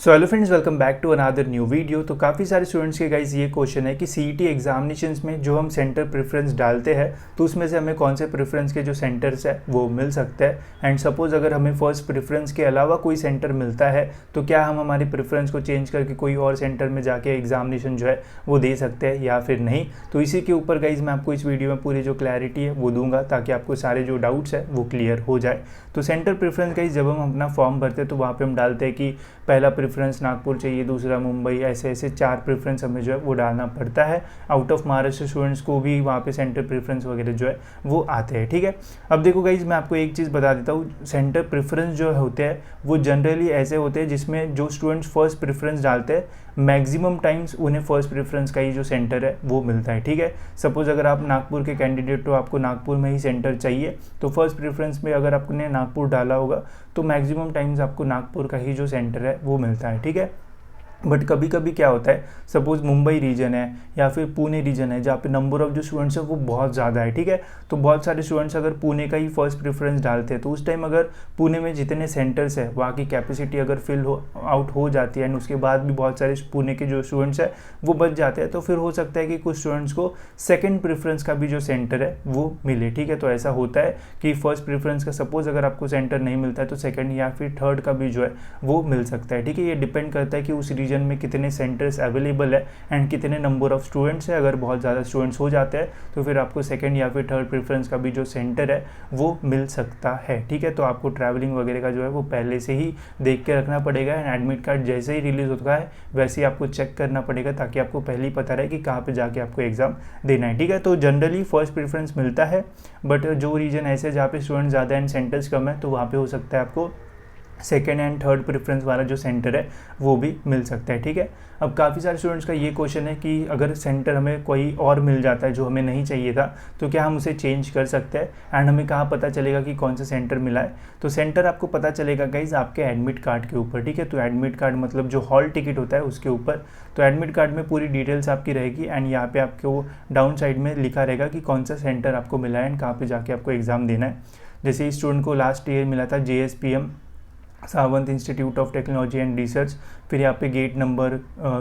So hello friends, welcome back to another new video. तो काफ़ी सारे स्टूडेंट्स के गाइस ये क्वेश्चन है कि सीईटी एग्जामिनेशंस में जो हम सेंटर प्रेफरेंस डालते हैं तो उसमें से हमें कौन से प्रेफरेंस के जो सेंटर्स है वो मिल सकते हैं। एंड सपोज अगर हमें फर्स्ट प्रेफरेंस के अलावा कोई सेंटर मिलता है तो क्या हम हमारी प्रेफरेंस को चेंज करके कोई और सेंटर में जाके एग्जामिनेशन जो है वो दे सकते हैं या फिर नहीं। तो इसी के ऊपर गाइज मैं आपको इस वीडियो में पूरी जो क्लैरिटी है वो दूंगा ताकि आपको सारे जो डाउट्स है वो क्लियर हो जाए। तो सेंटर प्रेफरेंस गाइज जब हम अपना फॉर्म भरते हैं तो वहाँ पर हम डालते हैं कि पहला प्रेफरेंस नागपुर चाहिए, दूसरा मुंबई, ऐसे ऐसे 4 प्रेफरेंस हमें जो है वो डालना पड़ता है। आउट ऑफ महाराष्ट्र स्टूडेंट्स को भी वहाँ पे सेंटर प्रेफरेंस वगैरह जो है वो आते हैं। ठीक है, अब देखो गाइज मैं आपको एक चीज़ बता देता हूँ, सेंटर प्रेफरेंस जो होते हैं वो जनरली ऐसे होते हैं जिसमें जो स्टूडेंट्स फर्स्ट प्रेफरेंस डालते हैं मैक्सिमम टाइम्स उन्हें फर्स्ट प्रेफरेंस का ही जो सेंटर है वो मिलता है। ठीक है, सपोज अगर आप नागपुर के कैंडिडेट हो, आपको नागपुर में ही सेंटर चाहिए तो फर्स्ट प्रेफरेंस में अगर आपने नागपुर डाला होगा तो मैक्सिमम टाइम्स आपको नागपुर का ही जो सेंटर है वो मिलता है। ठीक है, बट कभी कभी क्या होता है, सपोज मुंबई रीजन है या फिर पुणे रीजन है जहाँ पे नंबर ऑफ जो स्टूडेंट्स है वो बहुत ज़्यादा है। ठीक है, तो बहुत सारे स्टूडेंट्स अगर पुणे का ही फर्स्ट प्रेफरेंस डालते हैं तो उस टाइम अगर पुणे में जितने सेंटर्स है वहाँ की कैपेसिटी अगर फिल आउट हो जाती है एंड उसके बाद भी बहुत सारे पुणे के जो स्टूडेंट्स है वो बच जाते हैं तो फिर हो सकता है कि कुछ स्टूडेंट्स को सेकेंड प्रेफरेंस का भी जो सेंटर है वो मिले। ठीक है, तो ऐसा होता है कि फर्स्ट प्रेफरेंस का सपोज अगर आपको सेंटर नहीं मिलता है तो सेकेंड या फिर थर्ड का भी जो है वो मिल सकता है। ठीक है, ये डिपेंड करता है कि उस रीजन में कितने सेंटर्स अवेलेबल है एंड कितने नंबर ऑफ स्टूडेंट्स है। अगर बहुत ज़्यादा स्टूडेंट्स हो जाते हैं तो फिर आपको सेकंड या फिर थर्ड प्रेफरेंस का भी जो सेंटर है वो मिल सकता है। ठीक है, तो आपको ट्रैवलिंग वगैरह का जो है वो पहले से ही देख के रखना पड़ेगा एंड एडमिट कार्ड जैसे ही रिलीज होता है वैसे ही आपको चेक करना पड़ेगा ताकि आपको पहले ही पता रहे कि कहाँ पे जाके आपको एग्जाम देना है। ठीक है, तो जनरली फर्स्ट प्रेफरेंस मिलता है, बट जो रीजन ऐसे जहाँ पे स्टूडेंट ज़्यादा एंड सेंटर्स कम है तो वहाँ पे हो सकता है आपको सेकेंड एंड थर्ड प्रेफरेंस वाला जो सेंटर है वो भी मिल सकता है। ठीक है, अब काफ़ी सारे स्टूडेंट्स का ये क्वेश्चन है कि अगर सेंटर हमें कोई और मिल जाता है जो हमें नहीं चाहिए था तो क्या हम उसे चेंज कर सकते हैं एंड हमें कहाँ पता चलेगा कि कौन सा सेंटर मिला है। तो सेंटर आपको पता चलेगा गाइज आपके एडमिट कार्ड के ऊपर। ठीक है, तो एडमिट कार्ड मतलब जो हॉल टिकट होता है उसके ऊपर, तो एडमिट कार्ड में पूरी डिटेल्स आपकी रहेगी एंड यहाँ पे आपको डाउन साइड में लिखा रहेगा कि कौन सा सेंटर आपको मिला है एंड कहाँ पे जाके आपको एग्ज़ाम देना है। जैसे इस स्टूडेंट को लास्ट ईयर मिला था JSPM Sawant institute of technology and research, फिर यहाँ पे गेट नंबर,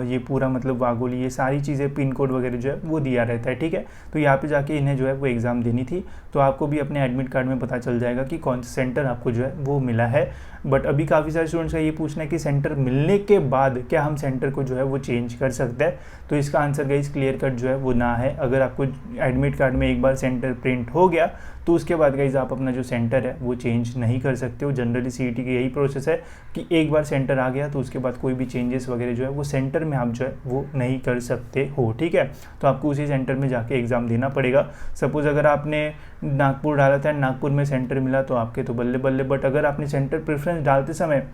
ये पूरा मतलब वागोली, ये सारी चीज़ें पिन कोड वगैरह जो है वो दिया रहता है। ठीक है, तो यहाँ पे जाके इन्हें जो है वो एग्ज़ाम देनी थी, तो आपको भी अपने एडमिट कार्ड में पता चल जाएगा कि कौन सा सेंटर आपको जो है वो मिला है। बट अभी काफ़ी सारे स्टूडेंट्स का ये पूछना है कि सेंटर मिलने के बाद क्या हम सेंटर को जो है वो चेंज कर सकते हैं। तो इसका आंसर गाइस क्लियर कट जो है वो ना है। अगर आपको एडमिट कार्ड में एक बार सेंटर प्रिंट हो गया तो उसके बाद गाइज आप अपना जो सेंटर है वो चेंज नहीं कर सकते हो। जनरली सीईटी की यही प्रोसेस है कि एक बार सेंटर आ गया तो उसके बाद कोई भी चेंजेस वगैरह जो है वो सेंटर में आप जो है वो नहीं कर सकते हो। ठीक है, तो आपको उसी सेंटर में जाके एग्ज़ाम देना पड़ेगा। सपोज अगर आपने नागपुर डाला था, नागपुर में सेंटर मिला तो आपके तो बल्ले बल्ले, बट अगर आपने सेंटर प्रेफरेंस डालते समय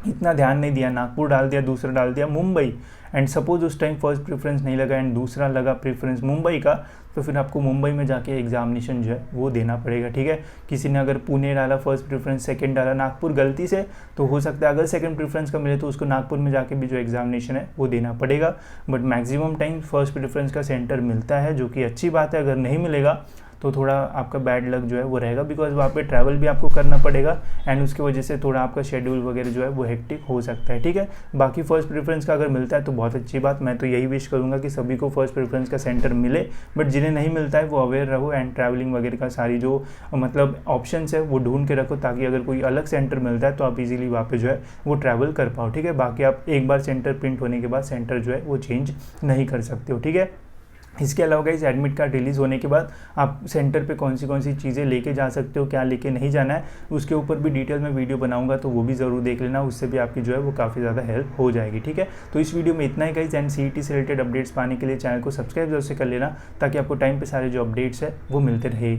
इतना ध्यान नहीं दिया, नागपुर डाल दिया, दूसरा डाल दिया मुंबई, एंड सपोज उस टाइम फर्स्ट प्रेफरेंस नहीं लगा एंड दूसरा लगा प्रेफरेंस मुंबई का, तो फिर आपको मुंबई में जाके एग्जामिनेशन जो है वो देना पड़ेगा। ठीक है, किसी ने अगर पुणे डाला फर्स्ट प्रेफरेंस, सेकंड डाला नागपुर गलती से, तो हो सकता है अगर सेकंड प्रेफरेंस का मिले तो उसको नागपुर में जाके भी जो एग्जामिनेशन है वो देना पड़ेगा। But maximum time first preference का सेंटर मिलता है, जो कि अच्छी बात है। अगर नहीं मिलेगा तो थोड़ा आपका बैड लक जो है वो रहेगा, बिकॉज वहाँ पे ट्रैवल भी आपको करना पड़ेगा एंड उसकी वजह से थोड़ा आपका शेड्यूल वगैरह जो है वो हेक्टिक हो सकता है। ठीक है, बाकी फर्स्ट प्रेफरेंस का अगर मिलता है तो बहुत अच्छी बात, मैं तो यही विश करूँगा कि सभी को फर्स्ट प्रेफरेंस का सेंटर मिले। बट जिन्हें नहीं मिलता है वो अवेयर रहो एंड ट्रैवलिंग वगैरह का सारी जो मतलब ऑप्शंस है वो ढूंढ के रखो ताकि अगर कोई अलग सेंटर मिलता है तो आप इजीली वहाँ पे जो है वो ट्रैवल कर पाओ। ठीक है, बाकी आप एक बार सेंटर प्रिंट होने के बाद सेंटर जो है वो चेंज नहीं कर सकते हो। ठीक है, इसके अलावा गाइस एडमिट कार्ड रिलीज़ होने के बाद आप सेंटर पे कौन सी चीज़ें लेके जा सकते हो, क्या लेके नहीं जाना है, उसके ऊपर भी डिटेल में वीडियो बनाऊंगा, तो वो भी ज़रूर देख लेना, उससे भी आपकी जो है वो काफ़ी ज़्यादा हेल्प हो जाएगी। ठीक है, तो इस वीडियो में इतना ही गाइस, एंड सीईटी से रिलेटेड अपडेट्स पाने के लिए चैनल को सब्सक्राइब जरूर से कर लेना ताकि आपको टाइम पर सारे जो अपडेट्स है वो मिलते रहे।